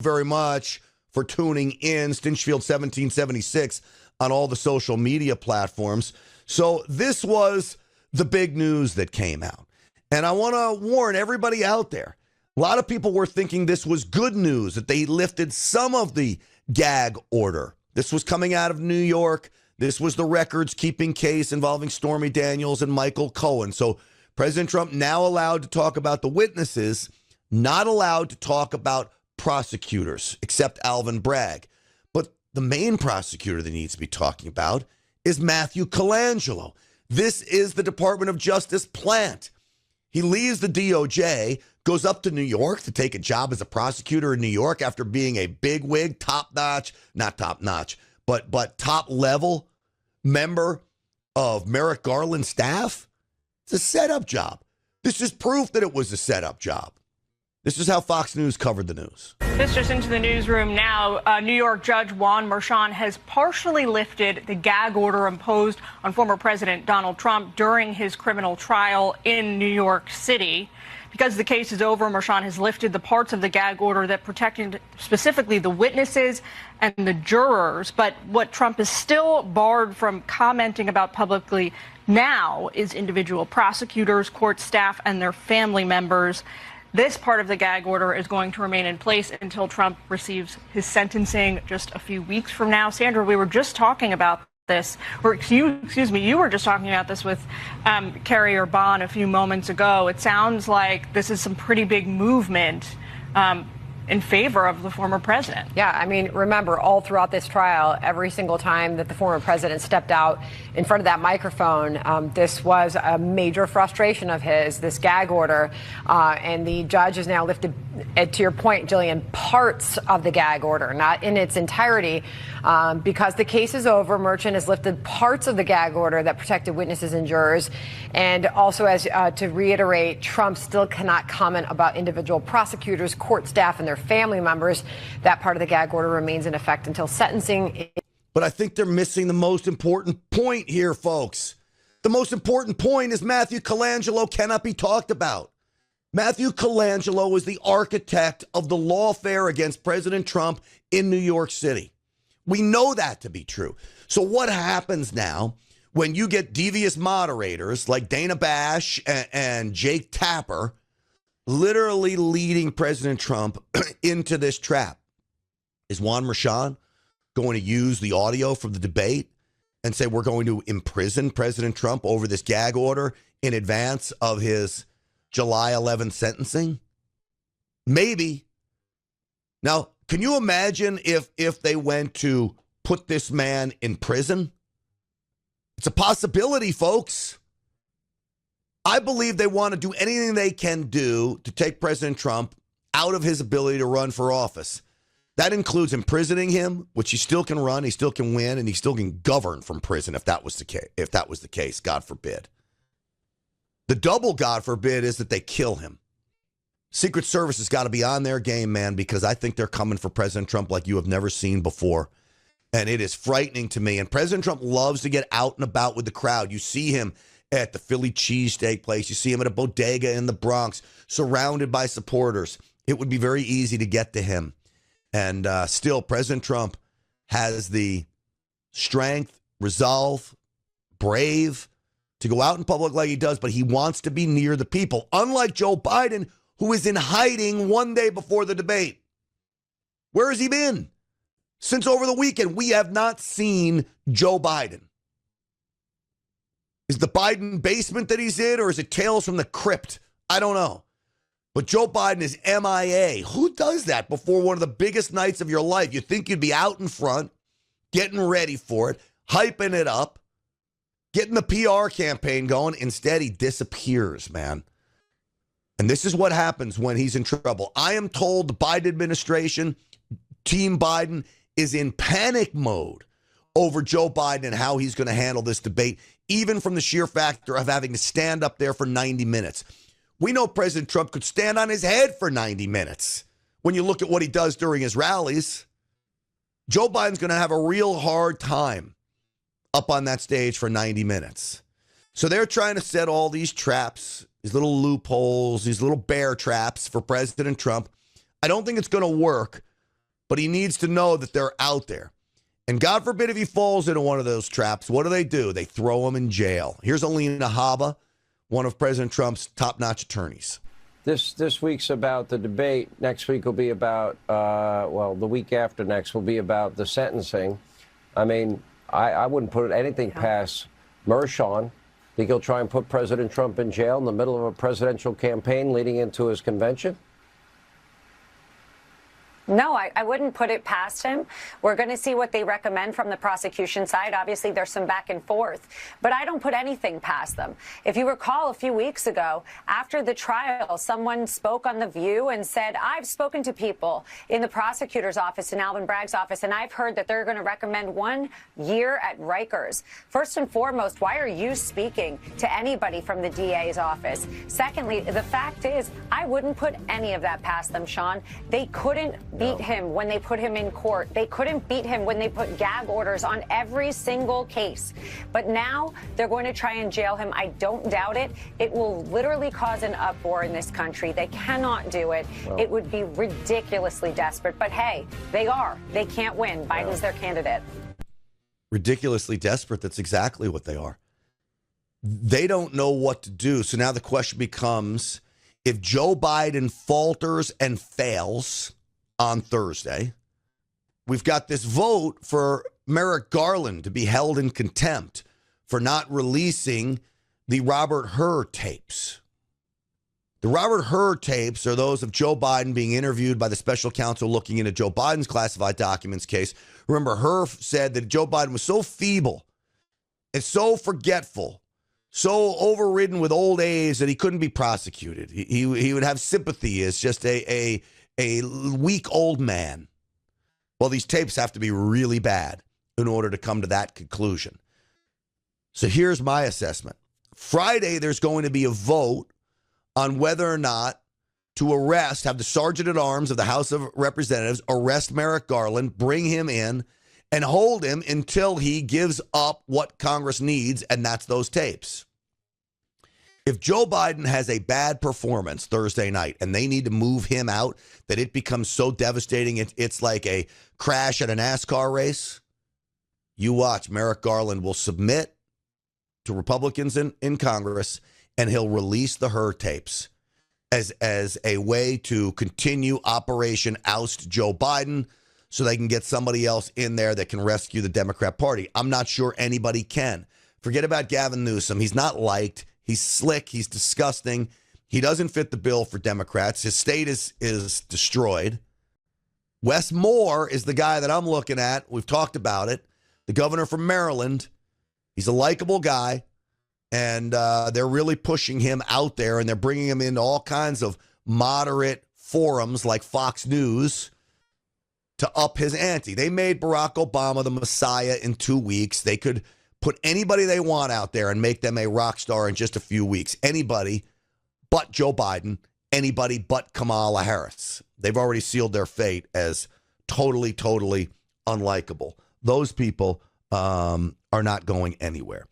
very much for tuning in. Stinchfield 1776 on all the social media platforms. So this was the big news that came out. And I want to warn everybody out there. A lot of people were thinking this was good news, that they lifted some of the gag order. This was coming out of New York. This was the records-keeping case involving Stormy Daniels and Michael Cohen. So President Trump now allowed to talk about the witnesses, not allowed to talk about prosecutors, except Alvin Bragg. But the main prosecutor that needs to be talking about is Matthew Colangelo. This is the Department of Justice plant. He leaves the DOJ, goes up to New York to take a job as a prosecutor in New York after being a bigwig, top-notch, not top-notch, but top-level member of Merrick Garland's staff. It's a setup job. This is proof that it was a setup job. This is how Fox News covered the news. This just into the newsroom now. New York Judge Juan Merchan has partially lifted the gag order imposed on former President Donald Trump during his criminal trial in New York City. Because the case is over, Merchan has lifted the parts of the gag order that protected specifically the witnesses and the jurors. But what Trump is still barred from commenting about publicly now is individual prosecutors, court staff, and their family members. This part of the gag order is going to remain in place until Trump receives his sentencing just a few weeks from now. Sandra, we were just talking about this, or you were just talking about this with Carrie Urban a few moments ago. It sounds like this is some pretty big movement in favor of the former president. Yeah, I mean, remember, all throughout this trial, every single time that the former president stepped out in front of that microphone, this was a major frustration of his, this gag order. And the judge has now lifted, to your point, Jillian, parts of the gag order, not in its entirety. Because the case is over, Merchan has lifted parts of the gag order that protected witnesses and jurors. And also, as to reiterate, Trump still cannot comment about individual prosecutors, court staff, and their family members. That part of the gag order remains in effect until sentencing. But I think they're missing the most important point here, folks. The most important point is Matthew Colangelo cannot be talked about. Matthew Colangelo is the architect of the lawfare against President Trump in New York City. We know that to be true. So what happens now when you get devious moderators like Dana Bash and Jake Tapper literally leading President Trump into this trap? Is Juan Merchan going to use the audio from the debate and say we're going to imprison President Trump over this gag order in advance of his July 11th sentencing? Maybe. Now, can you imagine if they went to put this man in prison? It's a possibility, folks. I believe they want to do anything they can do to take President Trump out of his ability to run for office. That includes imprisoning him, which he still can run, he still can win, and he still can govern from prison if that was the case, God forbid. The double God forbid is that they kill him. Secret Service has got to be on their game, man, because I think they're coming for President Trump like you have never seen before. And it is frightening to me. And President Trump loves to get out and about with the crowd. You see him at the Philly cheesesteak place. You see him at a bodega in the Bronx, surrounded by supporters. It would be very easy to get to him. And still, President Trump has the strength, resolve, brave to go out in public like he does, but he wants to be near the people, unlike Joe Biden, who is in hiding one day before the debate. Where has he been? Since over the weekend, we have not seen Joe Biden. Is the Biden basement that he's in, or is it Tales from the Crypt? I don't know. But Joe Biden is MIA. Who does that before one of the biggest nights of your life? You think you'd be out in front, getting ready for it, hyping it up, getting the PR campaign going. Instead, he disappears, man. And this is what happens when he's in trouble. I am told the Biden administration, Team Biden, is in panic mode over Joe Biden and how he's going to handle this debate, even from the sheer factor of having to stand up there for 90 minutes. We know President Trump could stand on his head for 90 minutes. When you look at what he does during his rallies, Joe Biden's going to have a real hard time up on that stage for 90 minutes. So they're trying to set all these traps, these little loopholes, these little bear traps for President Trump. I don't think it's going to work, but he needs to know that they're out there. And God forbid if he falls into one of those traps, what do? They throw him in jail. Here's Alina Habba, one of President Trump's top-notch attorneys. This week's about the debate. Next week will be about, the week after next will be about the sentencing. I mean, I wouldn't put anything past Mershon. Think he'll try and put President Trump in jail in the middle of a presidential campaign leading into his convention? No, I wouldn't put it past him. We're going to see what they recommend from the prosecution side. Obviously, there's some back and forth, but I don't put anything past them. If you recall a few weeks ago, after the trial, someone spoke on The View and said, I've spoken to people in the prosecutor's office, in Alvin Bragg's office, and I've heard that they're going to recommend 1 year at Rikers. First and foremost, why are you speaking to anybody from the DA's office? Secondly, the fact is, I wouldn't put any of that past them, Sean. They couldn't beat him when they put him in court. They couldn't beat him when they put gag orders on every single case. But now they're going to try and jail him. I don't doubt it. It will literally cause an uproar in this country. They cannot do it. Well, it would be ridiculously desperate. But hey, they are. They can't win. Biden's their candidate. Ridiculously desperate. That's exactly what they are. They don't know what to do. So now the question becomes, if Joe Biden falters and fails on Thursday, we've got this vote for Merrick Garland to be held in contempt for not releasing the Robert Hur tapes. The Robert Hur tapes are those of Joe Biden being interviewed by the special counsel looking into Joe Biden's classified documents case. Remember, Hur said that Joe Biden was so feeble and so forgetful, so overridden with old age that he couldn't be prosecuted. He would have sympathy as just a weak old man. Well, these tapes have to be really bad in order to come to that conclusion. So here's my assessment. Friday, there's going to be a vote on whether or not to have the Sergeant at Arms of the House of Representatives arrest Merrick Garland, bring him in, and hold him until he gives up what Congress needs, and that's those tapes. If Joe Biden has a bad performance Thursday night and they need to move him out, that it becomes so devastating, it's like a crash at a NASCAR race, you watch. Merrick Garland will submit to Republicans in Congress, and he'll release the Hur tapes as a way to continue Operation Oust Joe Biden so they can get somebody else in there that can rescue the Democrat Party. I'm not sure anybody can. Forget about Gavin Newsom. He's not liked. He's slick. He's disgusting. He doesn't fit the bill for Democrats. His state is destroyed. Wes Moore is the guy that I'm looking at. We've talked about it. The governor from Maryland. He's a likable guy, and they're really pushing him out there, and they're bringing him into all kinds of moderate forums like Fox News to up his ante. They made Barack Obama the Messiah in 2 weeks. They could put anybody they want out there and make them a rock star in just a few weeks. Anybody but Joe Biden, anybody but Kamala Harris. They've already sealed their fate as totally, totally unlikable. Those people are not going anywhere.